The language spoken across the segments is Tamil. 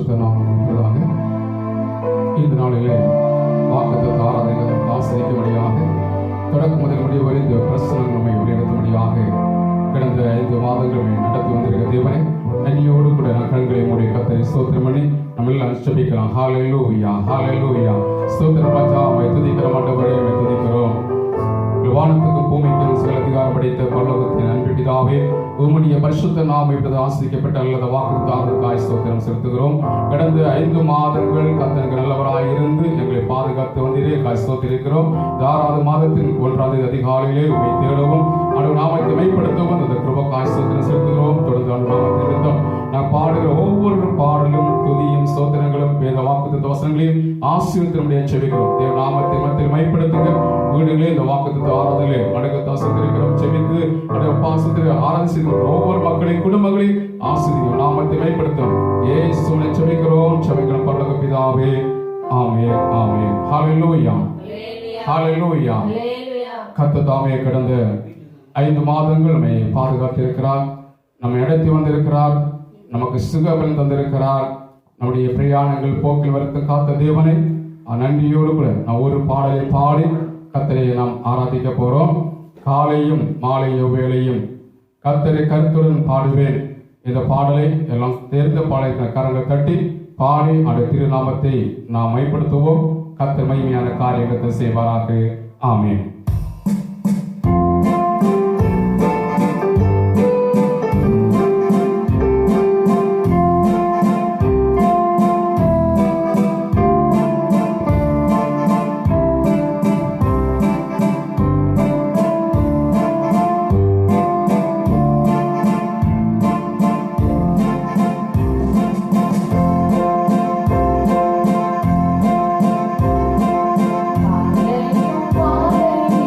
பரிசுத்த நாமம் என்பதாக இந்த நாளிலே வாக்குத்தத்த ஆராதனைகள் ஆசிரிக்கும்படியாக தொடக்க முதல் முடிவரை இந்த பிரசனம் நம்மை வழிநடத்தும்படியாக கடந்த 5 மாதங்கள் நடத்தி வந்திருக்கிற தேவனை நன்றியோடு கூட நான் கண்களை மூடி கர்த்தரை ஸ்தோத்திரம் பண்ணி நம்ம எல்லாம் ஜெபிக்கலாம். ஹல்லேலூயா, ஹல்லேலூயா. ஸ்தோத்திரம் ராஜா, உம்மை துதிக்கிறோம் ஆண்டவரே, உம்மை துதிக்கிறோம். வானத்துக்கும் பூமிக்கும் சகல அதிகாரம் படைத்த பரலோகத்தின் அன்பு பிதாவே, உம்முடைய பரிசுத்த நாமம் இப்பொழுது ஆசீர்வதிக்கப்பட்ட அல்லது வாக்குத்தத்தத்திற்காக ஸ்தோத்திரம் செலுத்துகிறோம். கடந்த 5 மாதங்கள் கர்த்தருக்கு நல்லவராய் இருந்து எங்களை பாதுகாத்து வந்தீரே, ஸ்தோத்திரிக்கிறோம். 6வது மாதத்தின் 1ஆம் அதிகாலையிலே உம்மை தேடவும் ஆண்டவர் நாமத்தை மைப்படுத்தவும் அந்த கிருபைக்காய் ஸ்தோத்திரம் செலுத்துகிறோம். தொடர்ந்து ஆண்டவர் நாமத்தில் இருந்தோம் நான் பாடுகிற ஒவ்வொரு பாடலும் துதியும் ஸ்தோத்திரங்களும் வேத வாக்குத்தத்த வசனங்களையும் ஆசீர்வதிக்கும்படியாக ஜெபிக்கிறோம். தேவ நாமத்தை மத்தியில் மைப்படுத்துங்க. வீடுகளே இந்த வாக்குத்தத்த ஆராதனை வணக்கத்தை ஆசீர்வதிக்கிறோம். ஜெபித்து பாசத்திற்கு ஆராதித்து ஒவ்வொரு மக்களின் குடும்பங்களையும் ஆசீர்வதிக்கிறோம். நாமத்தை மைப்படுத்தும் இயேசுவை ஜெபிக்கிறோம். ஜெபிக்கிறோம் பரலோக பிதாவே, ஆமென், ஆமென். ஹல்லேலூயா, ஹல்லேலூயா. கர்த்தர் தாமே கடந்த 5 மாதங்கள் நம்மை பாதுகாத்திருக்கிறார், நம்மை நடத்தி வந்திருக்கிறார், நமக்கு சுகபலன் தந்திருக்கிறார். நம்முடைய பிரயாணங்கள் போக்கில் வரத்து காத்த தேவனை நன்றியோடு கூட நான் ஒரு பாடலை பாடி கர்த்தரை நாம் ஆராதிக்க போறோம். காலையும் மாலையும் வேளையும் கர்த்தரை கருத்துடன் பாடுவேன். இந்த பாடலை எல்லாம் தேர்ந்த பாடலை கரங்கள் தட்டி பாடி அந்த திருநாமத்தை நாம் மைப்படுத்துவோம். கர்த்தர் மகிமையான காரியத்தை செய்வாராக. ஆமென். Hallelujah.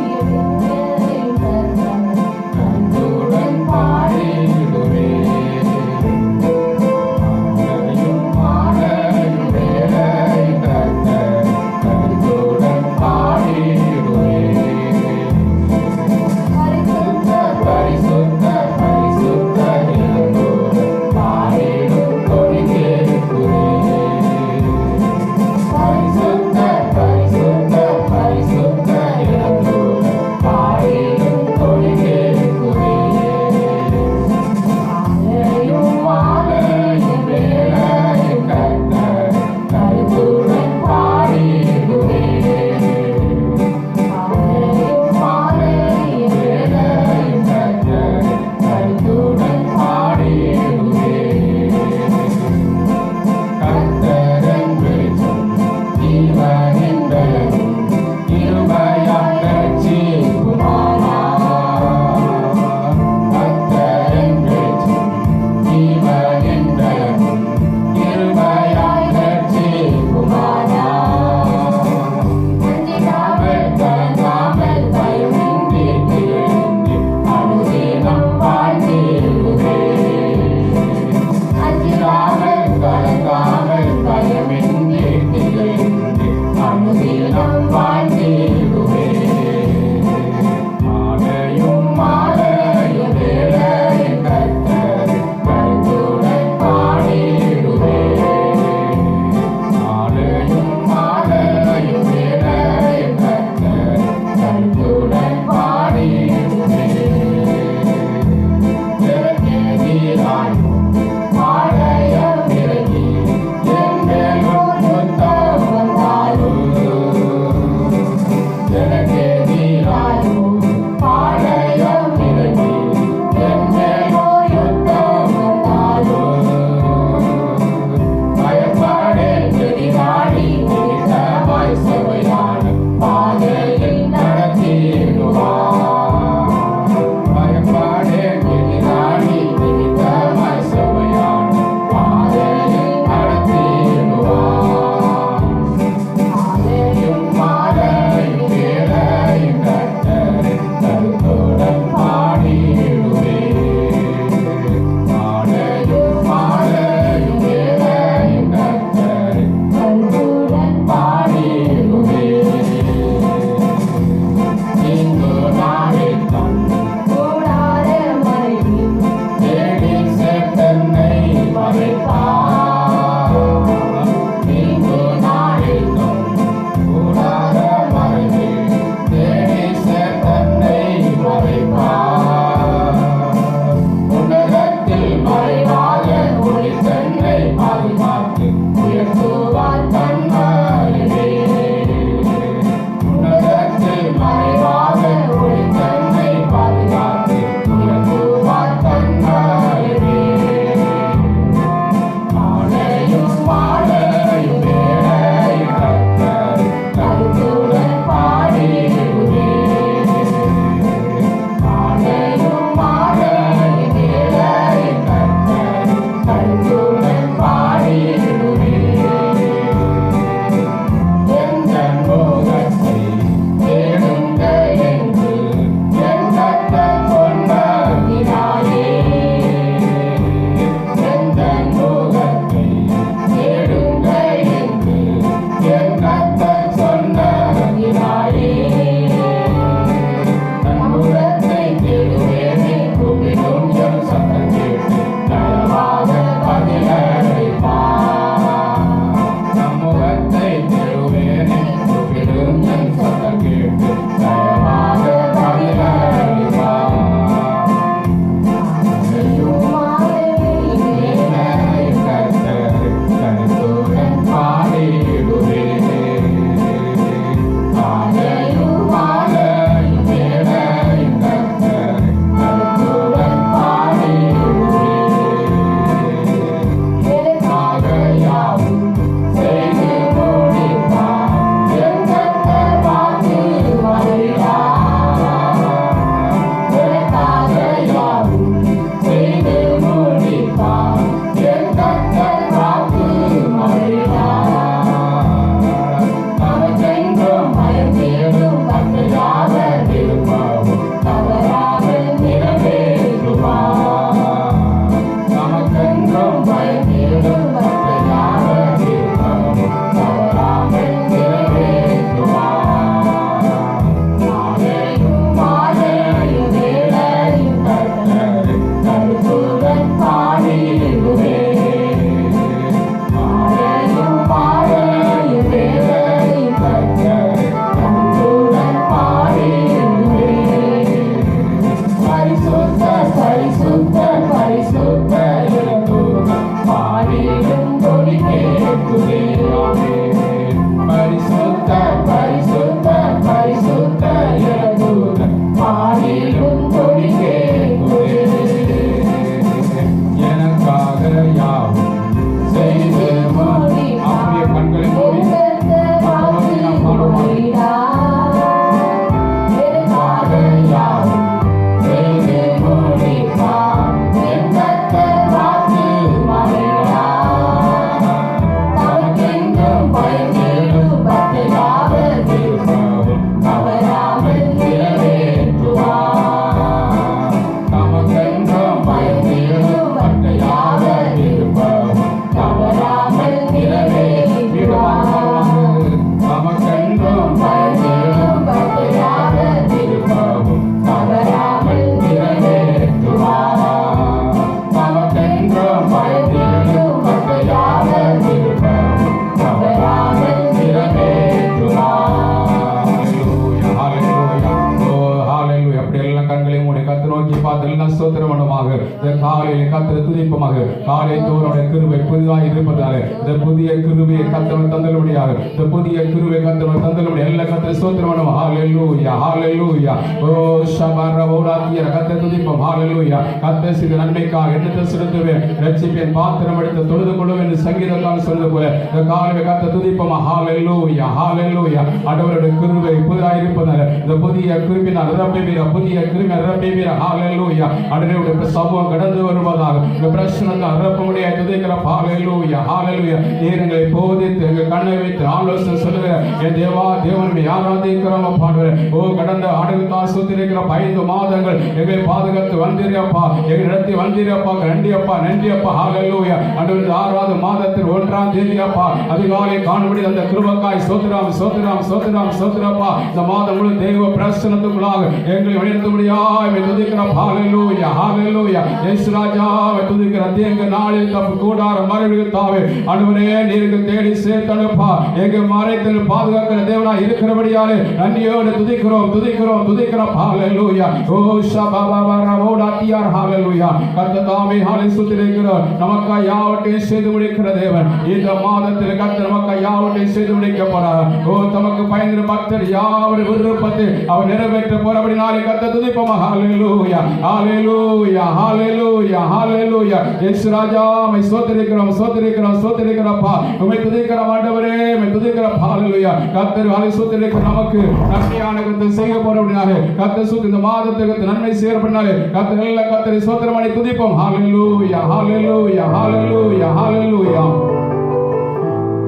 காலையில் கர்த்தரை துதிப்போமாக. காலை தோறும் கிருபை புதிதாக இருப்பதால இந்த புதிய கிருபையை கர்த்தர் தந்தலுடையாக இந்த புதிய கிருபை கர்த்தர் தந்தலுடைய எல்லா கர்த்தரை ஸ்தோத்திரம் பண்ணுவோம். ஹalleluya ஹalleluya. ஓ ஷபரவோடாதிய கர்த்தரை துதிப்போம். ஹalleluya. கர்த்தர் செய்த நன்மைக்காக என்னத்தை செலுத்துவே ரட்சிப்பின் பாத்திரம் எடுத்து தொழுது கொள்ளும் என்று சங்கீதக்காரன் சொல்வது போல இந்த காலையில் கர்த்தரை துதிப்போம். ஹalleluya ஹalleluya. ஆண்டவருடைய கிருபை புதிதாக இருப்பதால இந்த புதிய கிருபையினால் நிரம்பிவீர புதிய கிருபை நிரம்பிவீர. ஹalleluya. ஆண்டவருடைய சமூகம் கடந்து வருவதாக இந்த பிரச்சனைக்கு நிரப்ப முடியாது துதிக்கிற. ஹalleluya ஹalleluya. நீங்களை போதித்து எங்கள் கண்ணை வைத்து ஆலோசனை சொல்லுகிற என் தேவா தேவனை ஆராதிக்கிறோம் பாடுகிற. ஓ கடந்த ஆண்டுகளுக்காக சுத்திருக்கிற 5 மாதங்கள் எங்களை பாதுகாத்து வந்தீரப்பா, எங்கள் இடத்தை வந்தீரப்பா. நன்றியப்பா நன்றியப்பா. ஹalleluya. ஆண்டவருடைய 6வது மாதத்தில் 1ஆம் தேதியப்பா அதிகாலை காணும்படி அந்த கிருபைக்காய் ஸ்தோத்திரம் ஸ்தோத்திரம் ஸ்தோத்திரம் ஸ்தோத்திரப்பா. இந்த மாதம் முழு தெய்வ பிரசன்னத்துக்குள்ளாக எங்களை வழிநடத்தும்படியாய் துதிக்கிற. ஹalleluya ஹalleluya. இயேசு ராஜாவை துதிக்கிற. தேங்க நாளில் தப்பு கூடார மறைவித்தாவே ஆண்டவரே நீருக்கு தேடி சேர்த்தனுப்பா. எங்க மறைத்தில் பாதுகாக்கிற தேவனாய் இருக்கிறபடியாலே நன்றியோடு துதிக்கிறோம் துதிக்கிறோம் துதிக்கிறோம். ஹalleluya. ஓ ஷபபரவோடாதியார். ஹalleluya. கர்த்ததாமே ஹalleluya ஸ்துதிக்கிறோம். நமக்காய் யாவற்றையும் செய்து முடிக்கிற தேவன் இந்த மாதத்தில் கர்த்தர் நமக்காய் யாவற்றையும் செய்து முடிக்க போறார். ஓ தமக்கு பயந்து பக்தர் யாவர் விருப்பத்தை அவர் நிறைவேற்ற போறபடினாலே கர்த்தர் துதிப்போம். ஹalleluya ஹalleluya ஹalleluya ஹalleluya. இயேசு ராஜாவை ஸ்தோத்திரிக்கிறோம் ஸ்தோத்திரிக்கிறோம் ஸ்தோத்திரிக்கிறப்பா. உம்மை துதிக்கிறோம் ஆண்டவரே உம்மை துதிக்கிறோம். ஹalleluya. கர்த்தர் ஹalleluya ஸ்தோத்திரிக்கிற. நமக்கு நன்மையான கர்த்தர் செய்ய போறபடினாலே கர்த்தர் சுத்த இந்த மாதத்துக்கு நன்மை செய்யறபடினாலே கர்த்தர் எல்லா கர்த்தரை ஸ்தோத்திரம் பண்ணி துதிப்போம். ஹalleluya ஹalleluya ஹalleluya ஹalleluya.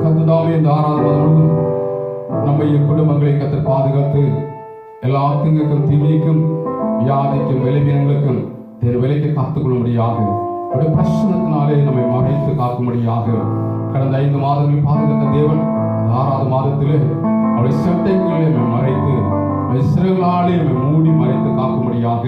கர்த்ததாவே இந்த 6வது மாதம் நம்முடைய குடும்பங்களை கர்த்தர் பாதுகாத்து எல்லா தீங்குக்கும் தீமைக்கும் வியாதிக்கும் விளைவினங்களுக்கும் விலைக்கு காத்துக்கொள்ளும்படியாக ஒரு பிரச்சனத்தினாலே நம்மை மறைத்து காக்கும்படியாக கடந்த 5 மாதங்களில் பாதுகாத்த தேவன் 6வது மாதத்திலே அவருடைய சட்டைகளிலே மறைத்து சிறகுகளாலே மூடி மறைத்து காக்கும்படியாக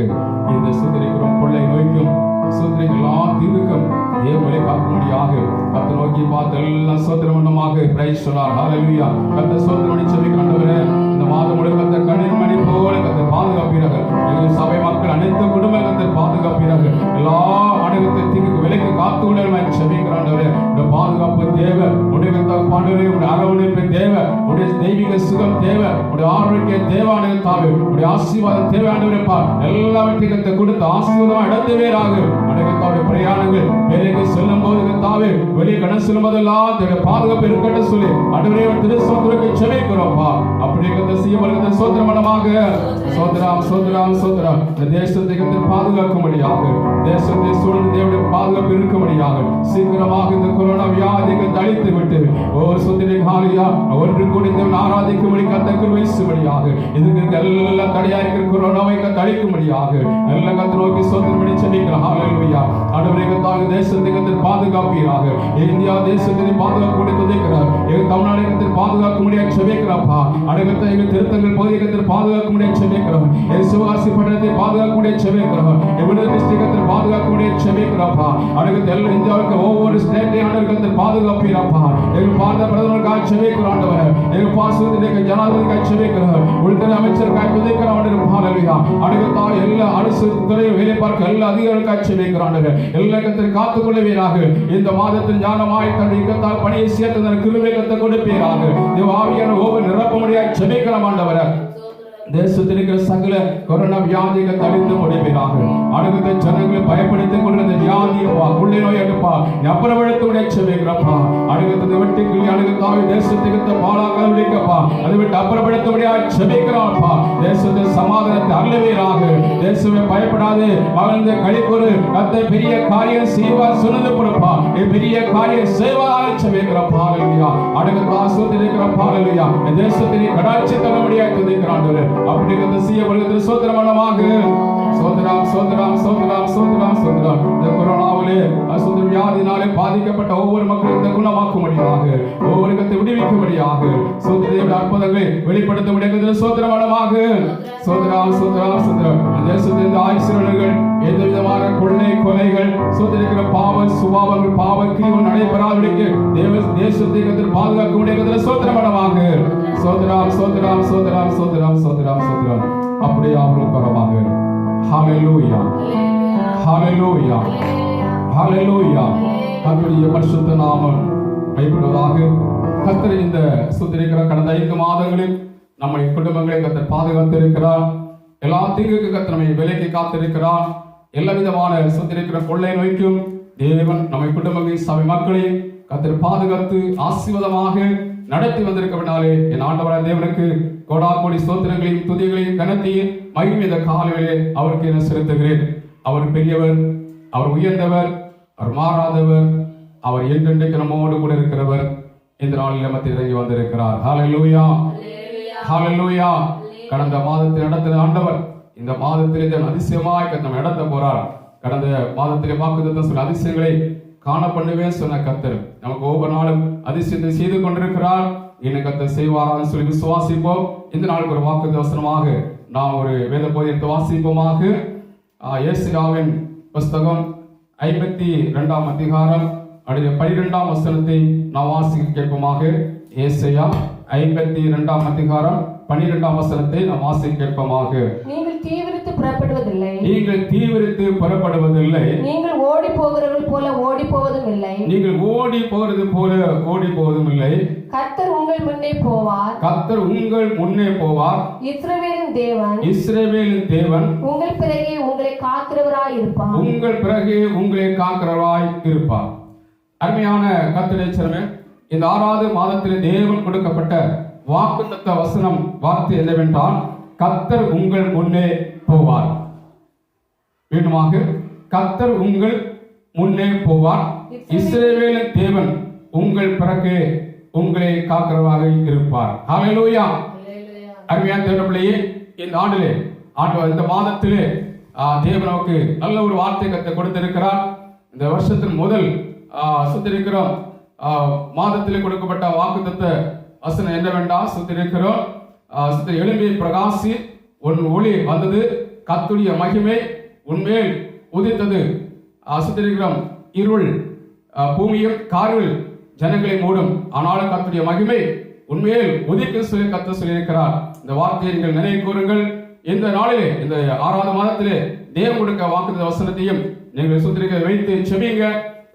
இந்த சுத்திரிக்கிறோம் கொள்ளை நோய்க்கும் சுத்திரிகளா தீர்க்கும் தேவனை காக்கும்படியாக கர்த்தரை நோக்கி பார்த்து எல்லாம் சோத்திரம் பண்ணமாக பிரைஸ் சொன்னார். ஹalleluya. கர்த்தர் சோத்திரம் செபிக்கிறவரே இந்த மாதம் முழுக்க கர்த்தர் கண்ணீர் மணி போல கர்த்தர் பாதுகாப்பீராக. எங்கள் சபை மக்கள் அனைத்து குடும்பங்கள் கர்த்தர் பாதுகாப்பீராக. எல்லா அணுகத்தை தீங்கு விலைக்கு காத்துக்கொள்ள செபிக்கிறாண்டவரே இந்த பாதுகாப்பு தேவை. உடைய பாண்டவரே உடைய அரவணைப்பு தேவை. உடைய தெய்வீக சுகம் தேவை. உடைய ஆரோக்கிய தேவானது தாவே. உடைய ஆசீர்வாதம் தேவையானவரேப்பா. எல்லாவற்றையும் கர்த்தர் கொடுத்து ஆசீர்வாதம் இடத்தேவேராக. அணுகத்தாவுடைய பிரயாணங்கள் வேலைக்கு செல்லும் போது தாவே வெளியே கடன் செல்லும் போதெல்லாம் பாதுகாப்பு இருக்கட்டும் சொல்லி அன்றுவரே திருச்சோத்திரத்தை செபிக்கிறோம்ப்பா. அப்படி கர்த்தர் செய்யப்படுகிற சோத்திரம் மனமாக சோத்திரம் சோத்திரம் சோத்திரம் இந்த தேசத்தை கர்த்தர் பாதுகாக்கும்படியாக தேசத்தை சூழ்ந்து தேவனுடைய பாதுகாப்பு இருக்கும்படியாக சீக்கிரமாக இந்த கொரோனா வியாதியை தளித்து விட்டு சொத்திரின் ஹாலியா ஒன்று கூடி தேவன் ஆராதிக்கும்படி கர்த்தர் கிருபை செய்யும்படியாக இதுக்கு எல்லாம் தடையா இருக்கிற கொரோனாவை தளிக்கும்படியாக எல்லாம் கர்த்தர் நோக்கி சோத்திரம் பண்ணி செபிக்கிறோம். ஹalleluya. ஆண்டவரே கர்த்தர் தேசத்தை கர்த்தர் பாதுகாப்பீராக. இந்தியா தேசத்தை பாதுகாக்கக்கூடிய துதிக்கிறார். எங்கள் தமிழ்நாடு கர்த்தர் பாதுகாக்கும்படியாக செபிக்கிறப்பா. அடகத்தை எங்கள் திருத்தங்கள் பகுதியை கர்த்தர் பாதுகாக்கும்படியாக செபிக்கிறோம். எங்கள் சிவகாசி பட்டணத்தை பாதுகாக்கும்படியாக செபிக்கிறோம். எங்களுடைய டிஸ்ட்ரிக்ட் கர்த்தர் பாதுகாக்கும்படியாக செபிக்கிறப்பா. அடகத்தை எல்லாம் இந்தியாவுக்கு ஒவ்வொரு ஸ்டேட்டையும் ஆண்டவர் கர்த்தர் பாதுகாப்பீராப்பா. எங்கள் பாரத பிரதமருக்காக செபிக்கிறோம் ஆண்டவரே. எங்கள் பாசுவதிலே ஜனாதிபதிக்காக செபிக்கிறோம். உள்துறை அமைச்சருக்காக துதிக்கிறோம் ஆண்டவரே. ஹalleluya. அடகத்தால் எல்லா அரசு துறை வேலை பார்க்க எல்லா அதிகாரிகளுக்காக செபிக்கிறோம் ஆண்டவரே. எல்லா கர்த்தர் காத்துக்கொள்வீராக. இந்த மாதத்தில் ஞானமாய் தன் இக்கத்தால் பணியை சேர்த்து தன் கிருபை கர்த்தர் கொடுப்பீராக. தேவ ஆவியான ஒவ்வொரு நிரப்பும்படியாக செபிக்கிறோம் ஆண்டவரே. தேசத்தில் இருக்கிற சகல கொரோனா வியாதிகளை தடுத்து முடிப்பீராக. அணுகத்தை ஜனங்களை பயப்படுத்திக் கொண்ட வியாதியப்பா கொள்ளை நோய் எடுப்பா அப்புறப்படுத்த செபிக்கிறப்பா. அணுகத்தை விட்டு அணுகத்தாவை தேசத்துக்கு பாலாக விழிக்கப்பா அதை விட்டு அப்புறப்படுத்த முடியாது செபிக்கிறாப்பா. தேசத்தை சமாதானத்தை அருள்வீராக. தேசமே பயப்படாது மகிழ்ந்த கழிப்பொரு கத்தை பெரிய காரியம் செய்வார் சொன்னது கொடுப்பா பெரிய காரியம் செய்வார் செபிக்கிறப்பா. அணுகத்தா சொல்லிருக்கிறப்பா. தேசத்தினை கடாட்சி தர முடியாது துதிக்கிறான். அப்படி கத்த செய்யப்படுகிற சோத்திரமனமாக சோதரம் சோதரம் சோதரம் சோதரம் சோதரம் இந்த கொரோனாவிலே அசுத்த வியாதினாலே பாதிக்கப்பட்ட ஒவ்வொரு மக்களும் குணமாக்கும்படியாக ஒவ்வொரு கத்தை விடுவிக்கும்படியாக சோதரியோட அற்புதங்களை வெளிப்படுத்த முடியாத சோதரமனமாக சோதரம் சோதரம் சோதரம் தேசத்தின் ஆயுசுகள் எந்த விதமான கொள்ளை கொலைகள் சோதரிக்கிற பாவ சுபாவங்கள் பாவ கிரிகள் நடைபெறாதபடிக்கு தேசத்தை கத்தர் பாதுகாக்க முடியாத சோதரமனமாக சோதரம் சோதரம் சோதரம் சோதரம் சோதரம் சோதரம் அப்படியே அவர்களுக்கு பரவாக. ஹalleluya ஹalleluya ஹalleluya. கர்த்தருடைய பரிசுத்த நாமம் மைப்படுவதாக. கர்த்தர் இந்த சுத்திரிக்கிற கடந்த 5 மாதங்களில் நம்முடைய குடும்பங்களை கர்த்தர் பாதுகாத்திருக்கிறார். எல்லா தீங்குக்கு கர்த்தர் நம்மை விலக்கி காத்திருக்கிறார். எல்லா விதமான சுத்திரிக்கிற கொள்ளை நோய்க்கும் தேவன் நம்மை குடும்பங்களின் சபை மக்களை கர்த்தர் பாதுகாத்து ஆசீர்வாதமாக நடத்தி வந்திருக்கிறனாலே என் ஆண்டவரான தேவனுக்கு கோடா கோடி ஸ்தோத்திரங்களையும் துதிகளையும் கனத்தையும் மகிமை இந்த காலையிலே அவருக்கு என செலுத்துகிறேன். அவர் பெரியவர், அவர் உயர்ந்தவர், அவர் மாறாதவர், அவர் என்றென்றைக்கு நம்மோடு கூட இருக்கிறவர். இந்த நாளில் நமக்கு இறங்கி வந்திருக்கிறார். ஹalleluya ஹalleluya. கடந்த மாதத்தில் நடத்தின ஆண்டவர் இந்த மாதத்திலே அதிசயமாய் நம்ம நடத்த போறார். கடந்த மாதத்திலே வாக்குத்தத்தம் சொன்ன அதிசயங்களை காண பண்ணுவேன் சொன்ன கர்த்தர் நமக்கு ஒவ்வொரு நாளும் அதிசயத்தை செய்து கொண்டிருக்கிறார். இன்னும் கர்த்தர் செய்வாரான்னு சொல்லி விசுவாசிப்போம். இந்த நாளுக்கு ஒரு வாக்கு வசனமாக நாம் ஒரு வேத பகுதியை வாசிப்போமாக. ஏசாயாவின் புஸ்தகம் 52ஆம் அதிகாரம் 12ஆம் வசனத்தை நாம் வாசிக்க கேட்போமாக. ஏசாயா 52ஆம் அதிகாரம் 12ஆம் வசனத்தை நாம் வாசிக்க கேட்போமாக. நீங்கள் தீவிரித்து புறப்படுவதில்லை, நீங்கள் தீவிரித்து புறப்படுவதில்லை, நீங்கள் ஓடி போகிறவர்கள் போல ஓடி போவதும் இல்லை, நீங்கள் ஓடி போகிறது போல ஓடி போவதும் இல்லை. கர்த்தர் உங்கள் முன்னே போவார், கர்த்தர் உங்கள் முன்னே போவார். இஸ்ரவேலின் தேவன், இஸ்ரவேலின் தேவன் உங்கள் பிறகே உங்களை காக்கிறவராய் இருப்பார், உங்கள் பிறகே உங்களை காக்கிறவராய் இருப்பார். அருமையான கர்த்தருடைய ஜனமே, இந்த 6வது மாதத்திலே தேவன் கொடுக்கப்பட்ட வாக்குத்தத்த வசனம் வார்த்தை என்னவென்றால் கர்த்தர் உங்கள் முன்னே போவார். மீண்டுமாக கர்த்தர் உங்கள் முன்னே போவார். இஸ்ரவேலின் தேவன் உங்கள் பிறகு உங்களை காக்கிறவராக இருப்பார். ஹalleluya. அருமையான தேவனே, இந்த ஆண்டிலே இந்த மாதத்திலே தேவன் நமக்கு நல்ல ஒரு வார்த்தை கர்த்தர் கொடுத்திருக்கிறார். இந்த வருஷத்தின் முதல் சுத்திரிக்கிறோம் மாதத்திலே கொடுக்கப்பட்ட வாக்குத்தத்த வசனம் என்னவென்றால் சுத்திரிக்கிறோம் எழும்பி பிரகாசி உன் ஒளி வந்தது, கர்த்தருடைய மகிமை உன்மேல் உதித்தது. சுத்திரிக்கிறோம், இருள் பூமியும் காரில் ஜனங்களை மூடும், ஆனாலும் கர்த்தருடைய மகிமை உண்மையில் உதிக்க சொல்லி கர்த்தர் சொல்லியிருக்கிறார். இந்த வார்த்தையை நீங்கள் நினைவு கூறுங்கள். இந்த நாளிலே, இந்த 6வது மாதத்திலே தேவன் கொடுக்க வாக்குத்த வசனத்தையும் நீங்கள் சுத்திரிக்க வைத்து செபிங்க.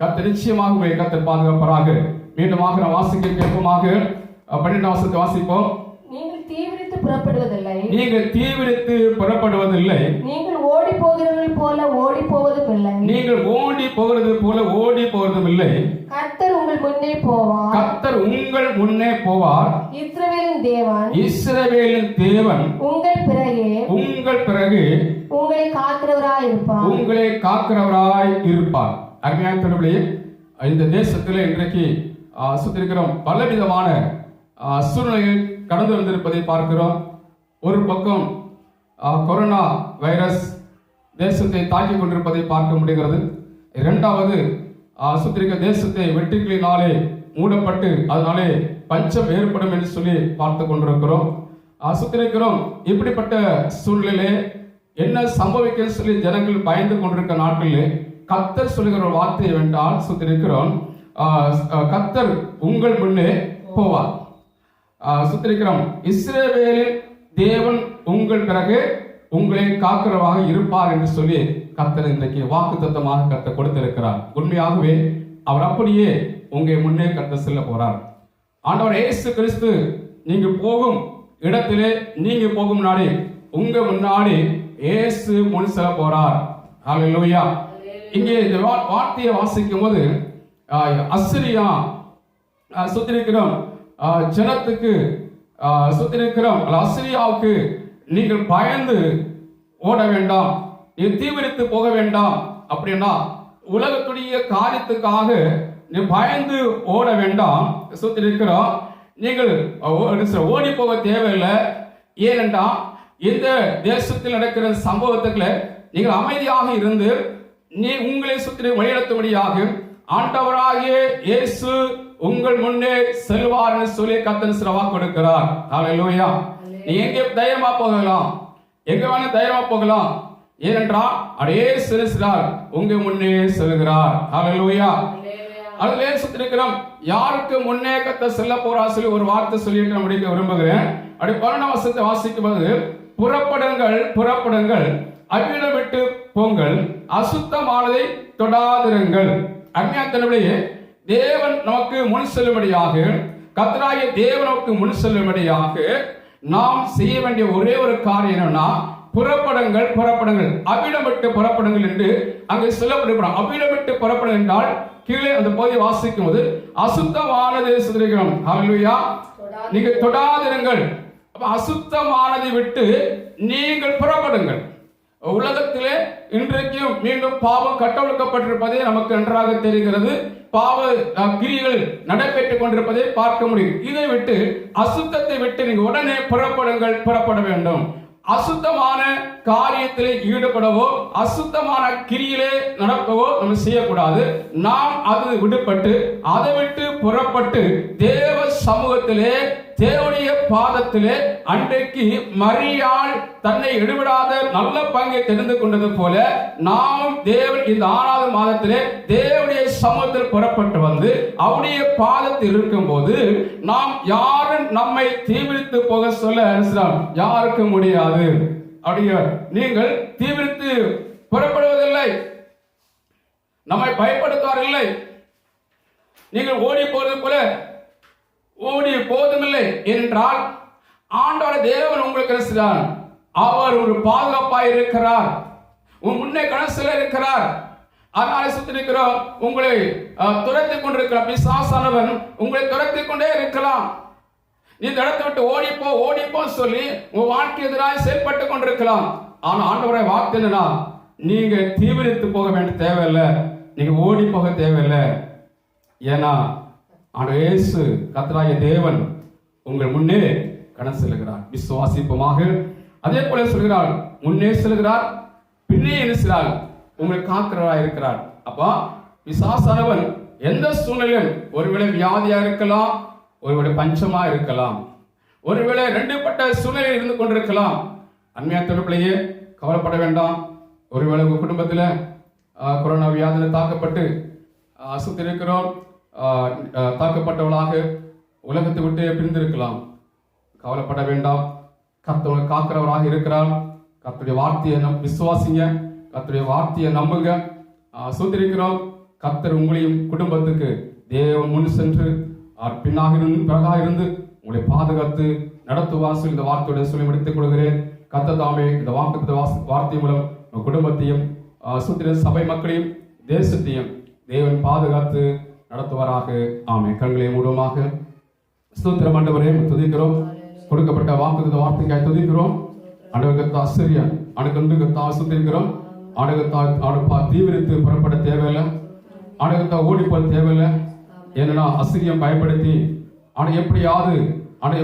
கர்த்தர் நிச்சயமாக உங்களை கர்த்தர் பாதுகாப்பாராக. மீண்டுமாக நாம் வாசிக்க கேட்போமாக. 12ஆம் வசனத்தை வாசிப்போம். நீங்கள் தீவிரித்து புறப்படுவதில்லை, நீங்கள் தீவிரித்து புறப்படுவதில்லை, நீங்கள் ஓடி போகிறவர்கள் போல ஓடி போவதும் இல்லை, நீங்கள் ஓடி போகிறது போல ஓடி போவதும் இல்லை. கர்த்தர் உங்கள் முன்னே போவார், கர்த்தர் உங்கள் முன்னே போவார். இஸ்ரவேலின் தேவன், இஸ்ரவேலின் தேவன் உங்கள் பிறகே உங்களை காக்கிறவராய் இருப்பார், உங்களை காக்கிறவராய் இருப்பார். அருமையான தொடர்புடைய இந்த தேசத்தில் இன்றைக்கு சுத்திருக்கிறோம், பலவிதமான சூழ்நிலைகள் கடந்து வந்திருப்பதை பார்க்கிறோம். ஒரு பக்கம் கொரோனா வைரஸ் தேசத்தை தாக்கி கொண்டிருப்பதை பார்க்க முடிகிறது. இரண்டாவது சுத்திரிக்க தேசத்தை வெட்டுக்கிளினாலே மூடப்பட்டு அதனாலே பஞ்சம் ஏற்படும் என்று சொல்லி பார்த்து கொண்டிருக்கிறோம். சுத்திரிக்கிறோம். இப்படிப்பட்ட சூழ்நிலையிலே என்ன சம்பவிக்க சொல்லி ஜனங்கள் பயந்து கொண்டிருக்க நாட்களிலே கர்த்தர் சொல்லுகிற ஒரு வார்த்தை வென்றால் சுத்திரிக்கிறோம், கர்த்தர் உங்கள் முன்னே போவார். சுத்திரிக்கிறோம், இஸ்ரவேலின் தேவன் உங்கள் பிறகு உங்களை காக்கிறவாக இருப்பார் என்று சொல்லி கர்த்தர் இன்றைக்கு வாக்குத்தத்தமாக கர்த்தர் கொடுத்திருக்கிறார். உண்மையாகவே அவர் அப்படியே உங்கள் முன்னே கர்த்தர் செல்ல போறார். ஆண்டவர் இயேசு கிறிஸ்து நீங்க போகும் இடத்திலே, நீங்க போகும் நாளே உங்க முன்னாடி இயேசு முன் செல்ல போறார். ஹல்லேலூயா. இங்கே இந்த வார்த்தையை வாசிக்கும் போது அஸ்ரியா சுத்திரிக்கிறோம் ஜனத்துக்கு சுத்திரிக்கிறோம், அஸ்ரியாவுக்கு நீங்கள் பயந்து ஓட வேண்டாம், நீ தீவிரித்து போக வேண்டாம். அப்படின்னா உலகத்துடைய காரியத்துக்காக நீ பயந்து ஓட வேண்டாம். சுத்திரிக்கிறோம், நீங்கள் ஓடி போக தேவையில்லை. ஏனென்றால் இந்த தேசத்தில் நடக்கிற சம்பவத்துக்குள்ள நீங்கள் அமைதியாக இருந்து நீ உங்களை சுற்றி வழிநடத்தும்படியாக ஆண்டவராகிய இயேசு உங்கள் முன்னே செல்வார் என்று சொல்லி கர்த்தர் சில வாக்கு கொடுக்கிறார். ஹல்லேலூயா. நீ எங்கே தைரியமா போகலாம், எங்க வேணா தைரியமா போகலாம். ஏனென்றால் இயேசு இருக்கிறார், உங்க முன்னே செல்கிறார். ஹல்லேலூயா. அதுல சுத்திருக்கிறோம், யாருக்கு முன்னே கர்த்தர் செல்ல போறா சொல்லி ஒரு வார்த்தை சொல்லிட்டு நான் முடிக்க விரும்புகிறேன். அப்படி 12ஆம் வசனத்தை வாசிக்கும் போது, புறப்படுங்கள் புறப்படுங்கள், அவ்விடம் விட்டு போங்கள், அசுத்தமானதை தொடாதிருங்கள். அஞ்ஞாத்தனுடைய தேவன் நமக்கு முன் செல்லும்படியாக, கர்த்தராகிய தேவன் நமக்கு முன் செல்லும்படியாக நாம் செய்ய வேண்டிய ஒரே ஒரு காரியம் என்னன்னா, புறப்படுங்கள் புறப்படுங்கள், அவ்விடம் விட்டு புறப்படுங்கள் என்று அங்கே சொல்லப்படுகிறோம். அவ்விடம் விட்டு புறப்படுங்கள் என்றால் கீழே அந்த பகுதியை வாசிக்கும் போது அசுத்தமானதை சுத்திரிக்கிறோம். ஹல்லேலூயா. நீங்க தொடாதிருங்கள். அசுத்தமானதை விட்டு நீங்கள் புறப்படுங்கள். உலகத்திலே இன்றைக்கும் மீண்டும் பாவம் கட்டவிழ்க்கப்பட்டிருப்பதே நமக்கு நன்றாக தெரிகிறது. பாவ கிரியைகள் நடைபெற்றுக் கொண்டிருப்பதை பார்க்க முடியும். இதை விட்டு, அசுத்தத்தை விட்டு நீங்க உடனே புறப்படுங்கள், புறப்பட வேண்டும். அசுத்தமான காரியத்திலே ஈடுபடவோ அசுத்தமான கிரியிலே நடக்கவோ நம்ம செய்யக்கூடாது. நாம் அது விடுபட்டு அதை விட்டு புறப்பட்டு தேவ சமூகத்திலே, தேவனுடைய பாதத்திலே, அன்றைக்கு மரியாள் தன்னை எடுவிடாத நல்ல பங்கை தெரிந்து கொண்டது போல நாம் தேவன் இந்த 6வது மாதத்திலே தேவனுடைய சமூகத்தில் புறப்பட்டு வந்து அவருடைய பாதத்தில் இருக்கும் போது நாம் யாரும் நம்மை தீவிரித்து போக சொல்ல யாருக்கு முடியாது. அப்படியே நீங்கள் தீவிரித்து புறப்படுவதில்லை, நம்மை பயப்படுத்துவார் இல்லை. நீங்கள் ஓடி போவது போல ஓடி போதுமில்லை என்றால் ஆண்டவர் தேவன் உங்களுக்கு இருக்கிறார். அவர் ஒரு பாதுகாப்பாய் இருக்கிறார், உன் முன்னே கணசில் இருக்கிறார். அதனால சுத்திருக்கிறோம், உங்களை துரத்தி கொண்டிருக்கிறார் பிசாசானவன், உங்களை துரத்தி கொண்டே இருக்கலாம். நீ இந்த இடத்தை விட்டு ஓடிப்போ ஓடிப்போ சொல்லி உங்க வாழ்க்கை எதிராக செயல்பட்டு கொண்டிருக்கலாம். ஆனா ஆண்டவரை வார்த்தை என்னன்னா, நீங்க தீவிரித்து போக வேண்டிய தேவையில்லை, நீங்க ஓடி போக தேவையில்லை. ஏன்னா இயேசு கர்த்தராகிய தேவன் உங்கள் முன்னே கடந்து செல்கிறார். விசுவாசிப்பமாக அதே போல சொல்கிறார், முன்னே செல்கிறார், பின்னே இருக்கிறார், உங்களை காக்கிறவராக இருக்கிறார். அப்பா பிசாசானவன் எந்த சூழ்நிலையும், ஒருவேளை வியாதியா இருக்கலாம், ஒருவேளை பஞ்சமா இருக்கலாம், ஒருவேளை ரெண்டுபட்ட சூழ்நிலையில் இருந்து கொண்டிருக்கலாம். அண்மையா தொடர்பிலேயே கவலைப்பட வேண்டாம். ஒருவேளை உங்க குடும்பத்தில் கொரோனா வியாதியில் தாக்கப்பட்டு அசுத்திருக்கிறோம், தாக்கப்பட்டவளாக உலகத்தை விட்டு பிரிந்திருக்கலாம். கவலைப்பட வேண்டாம். கர்த்தர் காக்கிறவராக இருக்கிறார். கர்த்தருடைய வார்த்தையை விசுவாசிங்க, கர்த்தருடைய வார்த்தையை நம்புங்க. அசுத்திருக்கிறோம். கர்த்தர் உங்களையும் குடும்பத்துக்கு தேவன் முன் சென்று பின்னாக இருந்து உங்களை பாதுகாத்து நடத்துவார் சொல்லி இந்த வார்த்தையுடன் சொல்லி முடித்துக் கொள்கிறேன். கர்த்தர் தாமே இந்த வார்த்தை மூலம் குடும்பத்தையும் சுத்திர சபை மக்களையும் தேசத்தையும் தேவன் பாதுகாத்து நடத்துவாராக. ஆமே. கண்களை மூலமாக ஸ்தோத்திரம் ஆண்டவரே, துதிக்கிறோம். கொடுக்கப்பட்ட வார்த்தைக்காய் துதிக்கிறோம். அனுகத்தா ஆசிரியா அணுகந்தா சுத்திருக்கிறோம். அணுகத்தா தீவிரித்து புறப்பட தேவையில்லை. அணுகத்தா ஓடிப்போட தேவையில்லை. ஏன்னா அசிரியம் பயன்படுத்தி எப்படியாவது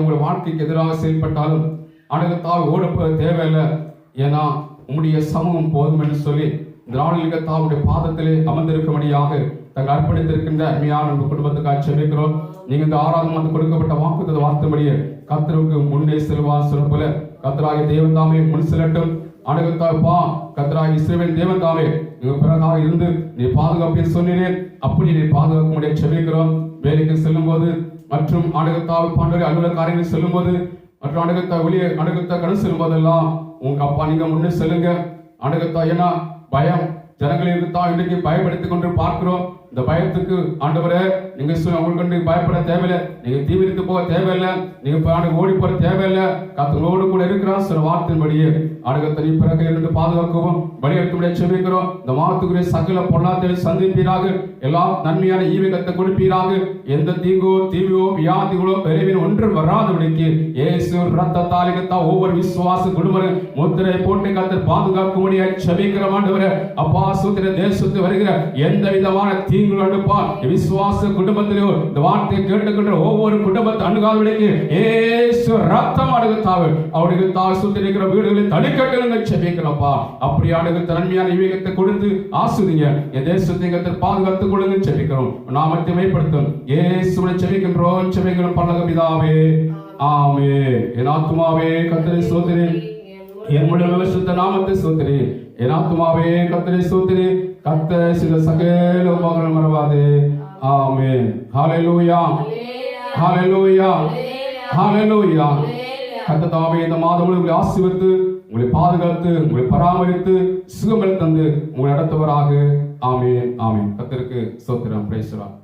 உங்கள் வாழ்க்கைக்கு எதிராக செயல்பட்டாலும் அணுகத்தா ஓடப்போக தேவையில்லை. ஏன்னா உங்களுடைய சமூகம் போதும் என்று சொல்லி இந்த நாளில் தாவுடைய பாதத்திலே அமர்ந்திருக்கும்படியாக தங்கள் அர்ப்பணித்திருக்கின்ற அருமையான நம்ம குடும்பத்துக்காக செபிக்கிறோம். நீங்க இந்த 6ஆவது மாதம் கொடுக்கப்பட்ட வார்த்தைப்படியே கர்த்தருக்கு முன்னே செல்வார் சொல்ல போல கர்த்தராகிய தேவன் தாமே முன் செல்லட்டும். அணுகத்தாப்பா கர்த்தராகிய இஸ்ரவேல் தேவன் தாமே பிறகாக இருந்து நீ பாதுகாப்பேன் சொன்னீரேன். அப்படி நீ பாதுகாக்க முடிய செபிக்கிறோம். வேலைக்கு செல்லும் போது மற்றும் அணுகத்தாவை பாண்டவரை அலுவலக காரியங்கள் செல்லும் போது மற்றும் அணுகத்தா வெளியே அணுகத்தா கடன் செல்லும் போதெல்லாம் உங்க அப்பா நீங்க முன்னே செல்லுங்க. அணுகத்தா ஏன்னா பயம் ஜனங்களுக்கு தான் இன்றைக்கு பயப்படுத்திக் கொண்டு பார்க்கிறோம். இந்த பயத்துக்கு ஆண்டவரே நீங்க உங்களுக்கு பயப்பட தேவையில்லை, நீங்க தீவிரித்து போக தேவையில்லை, நீங்க ஓடி போற தேவையில்லை. கத்தோடு கூட இருக்கிறார் சில வார்த்தையின்படியே அணுகத்தை பிறகு இருந்து பாதுகாக்கவும் வழியெடுத்து செபிக்கிறோம். இந்த மாதத்துக்குரிய சகல பொருளாதார சந்திப்பீராக, எல்லா நன்மையான ஈவிகத்தை கொடுப்பீராக. எந்த தீவியோ வியாதிகளோ பெருவின் ஒன்று வராதபடிக்கு இயேசு ரத்தத்தாலிகத்தா ஒவ்வொரு விசுவாச குடும்பம் முத்திரை போட்டு கத்தர் பாதுகாக்க முடியாது செபிக்கிற ஆண்டவரே. அப்பா சுத்திர தேசத்து வருகிற எந்த விதமான தீங்கு அனுப்பா விசுவாச குடும்பத்திலோ இந்த வார்த்தையை கேட்டுக்கின்ற ஒவ்வொரு குடும்பத்தை அணுகாதபடிக்கு இயேசு ரத்தம் அணுகத்தாவு அவருக்கு தாய் சுத்திருக்கிற வீடுகளில் தடுக்கட்டுங்க செபிக்கிறப்பா. அப்படி அணுகத்த நன்மையான ஈவிகத்தை கொடுத்து ஆசுதிங்க என் தேசத்தை கத்தர் பாதுகாத்துக் கொள்ளுங்க செபிக்கிறோம். நாமத்தை மேம்படுத்தும் இயேசுவை செபிக்கின்றோம். செபிக்கிறோம் பரலோக பிதாவே. ஆமென். என் ஆத்துமாவே கர்த்தரை ஸ்தோத்திரி, என் முழு சுத்த நாமத்தை ஸ்தோத்திரி. என் ஆத்துமாவே கர்த்தரை ஸ்தோத்திரி, கர்த்தர் செய்த சகல உபகாரங்கள் மறவாதே. ஆமென். ஹல்லேலூயா, ஹல்லேலூயா, ஹல்லேலூயா. கர்த்தர் தாமே இந்த மாதம் உங்களை ஆசீர்வதித்து உங்களை பாதுகாத்து உங்களை பராமரித்து சுகங்கள் தந்து உங்களை நடத்துவராக. ஆமென், ஆமென். கர்த்தருக்கு ஸ்தோத்திரம். Praise the Lord.